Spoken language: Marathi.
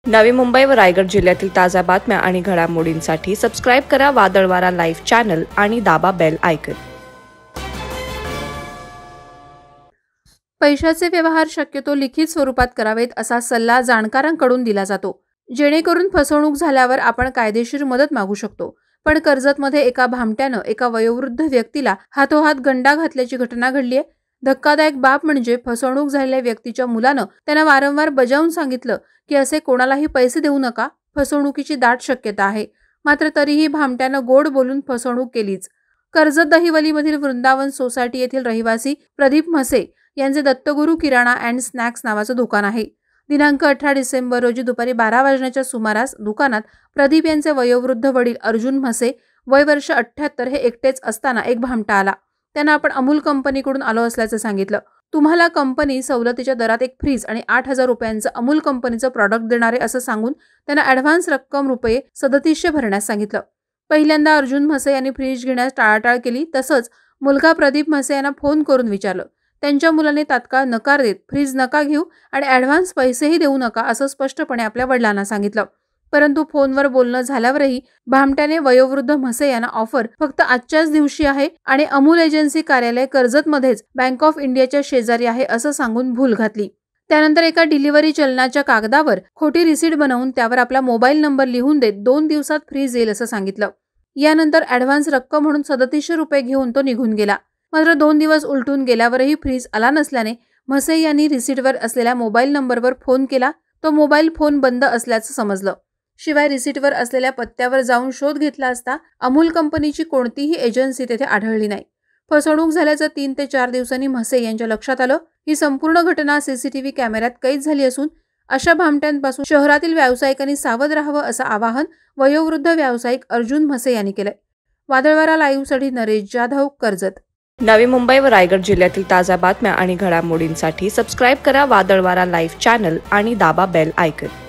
नवी मुंबई व रायगड जिल्ह्यातील ताज्या बातम्या आणि घडामोडींसाठी सबस्क्राईब करा वादळवारा लाईव्ह चॅनल आणि दाबा बेल आयकॉन। पैशाचे व्यवहार शक्यतो लिखित स्वरूपात करावेत असा सल्ला जाणकारांकडून दिला जातो, जेणेकरून फसवणूक झाल्यावर आपण कायदेशीर मदत मागू शकतो। पण कर्जतमध्ये एका भामट्यानं एका वयोवृद्ध व्यक्तीला हातोहात गंडा घातल्याची घटना घडली आहे। धक्कादायक बाब म्हणजे फसवणूक झालेल्या व्यक्तीच्या मुलानं त्यांना वारंवार बजावून सांगितलं की असे कोणालाही पैसे देऊ नका, फसवणुकीची दाट शक्यता आहे। मात्र तरीही भामट्यानं गोड बोलून फसवणूक केलीच। कर्जत दहिवलीमधील वृंदावन सोसायटी येथील रहिवासी प्रदीप म्हसे यांचे दत्तगुरू किराणा अँड स्नॅक्स नावाचं दुकान आहे। दिनांक 18 डिसेंबर रोजी दुपारी 12 वाजण्याच्या सुमारास दुकानात प्रदीप यांचे वयोवृद्ध वडील अर्जुन म्हसे वय वर्ष 78 हे एकटेच असताना एक भामटा आला। त्यांना आपण अमूल कंपनीकडून आलो असल्याचं सांगितलं। तुम्हाला कंपनी सवलतीच्या दरात एक फ्रीज आणि 8,000 रुपयांचं अमूल कंपनीचं प्रॉडक्ट देणार आहे असं सांगून त्यांना ॲडव्हान्स रक्कम रुपये 3700 भरण्यास सांगितलं। पहिल्यांदा अर्जुन म्हसे यांनी फ्रीज घेण्यास टाळाटाळ केली। तसंच मुलगा प्रदीप म्हसे यांना फोन करून विचारलं। त्यांच्या मुलाने तात्काळ नकार देत फ्रीज नका घेऊ आणि ॲडव्हान्स पैसेही देऊ नका असं स्पष्टपणे आपल्या वडिलांना सांगितलं। परंतु फोनवर बोलणं झाल्यावरही भामट्याने वयोवृद्ध म्हसे यांना ऑफर फक्त आजच्याच दिवशी आहे आणि अमूल एजन्सी कार्यालय कर्जतमध्येच बँक ऑफ इंडियाच्या शेजारी आहे असं सांगून भूल घातली। त्यानंतर एका डिलिव्हरी चलनाच्या कागदावर खोटी रिसीट बनवून त्यावर आपला मोबाईल नंबर लिहून देत 2 दिवसात फ्रीज येईल असं सांगितलं। यानंतर ॲडव्हान्स रक्कम म्हणून 3700 रुपये घेऊन तो निघून गेला। मात्र 2 दिवस उलटून गेल्यावरही फ्रीज आला नसल्याने म्हसे यांनी रिसीटवर असलेल्या मोबाईल नंबरवर फोन केला। तो मोबाईल फोन बंद असल्याचं समजलं। शिवाय रिसीटवर असलेल्या पत्त्यावर जाऊन शोध घेतला असता अमूल कंपनीची कोणतीही एजन्सी तेथे आढळली नाही। फसवणूक झाल्याचं 3 ते 4 दिवसांनी म्हसे यांच्या लक्षात आलं। ही संपूर्ण घटना सीसीटीव्ही कॅमेऱ्यात कैद झाली असून अशा भामट्यांपासून शहरातील व्यावसायिकांनी सावध राहावं असं आवाहन वयोवृद्ध व्यावसायिक अर्जुन म्हसे यांनी केलंय। वादळवारा लाईव्हसाठी नरेश जाधव, कर्जत। नवी मुंबई व रायगड जिल्ह्यातील ताज्या बातम्या आणि घडामोडींसाठी सबस्क्राईब करा वादळवारा लाईव्ह चॅनल आणि दाबा बेल आयकॉन।